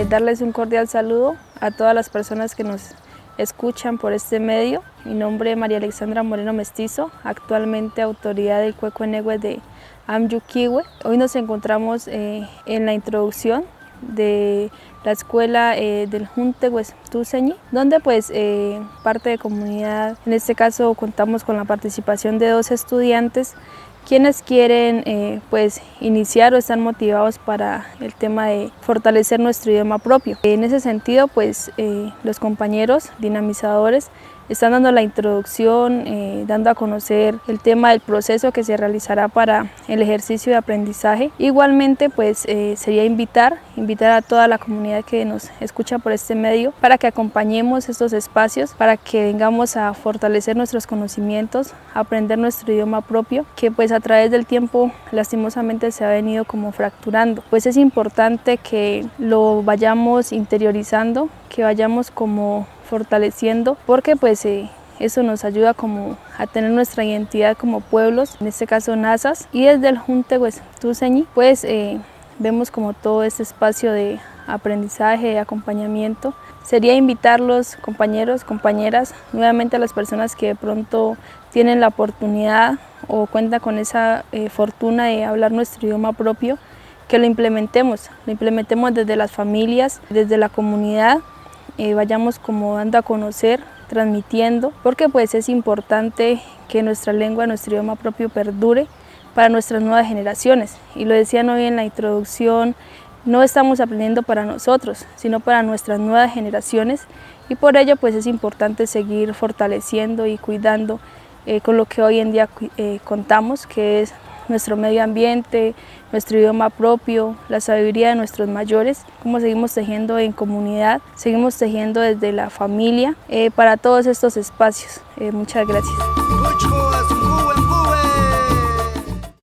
darles un cordial saludo a todas las personas que nos escuchan por este medio. Mi nombre es María Alexandra Moreno Mestizo, actualmente autoridad del Cuecuenegüe de Amyuquihue. Hoy nos encontramos en la introducción de la escuela del Juntegues Tuseñi, donde parte de comunidad, en este caso contamos con la participación de 2 estudiantes quienes quieren iniciar o están motivados para el tema de fortalecer nuestro idioma propio. En ese sentido, los compañeros dinamizadores están dando la introducción, dando a conocer el tema del proceso que se realizará para el ejercicio de aprendizaje. Igualmente, sería invitar a toda la comunidad que nos escucha por este medio para que acompañemos estos espacios, para que vengamos a fortalecer nuestros conocimientos, a aprender nuestro idioma propio, que a través del tiempo lastimosamente se ha venido como fracturando. Es importante que lo vayamos interiorizando, que vayamos como fortaleciendo, porque eso nos ayuda como a tener nuestra identidad como pueblos, en este caso Nazas, y desde el Juntegues Tuseñi vemos como todo este espacio de aprendizaje, de acompañamiento. Sería invitarlos, compañeros, compañeras, nuevamente a las personas que de pronto tienen la oportunidad o cuentan con esa fortuna de hablar nuestro idioma propio, que lo implementemos desde las familias, desde la comunidad, vayamos como dando a conocer, transmitiendo, porque es importante que nuestra lengua, nuestro idioma propio perdure para nuestras nuevas generaciones. Y lo decían hoy en la introducción, no estamos aprendiendo para nosotros, sino para nuestras nuevas generaciones, y por ello es importante seguir fortaleciendo y cuidando con lo que hoy en día contamos, que es nuestro medio ambiente, nuestro idioma propio, la sabiduría de nuestros mayores, cómo seguimos tejiendo en comunidad, seguimos tejiendo desde la familia para todos estos espacios. Muchas gracias.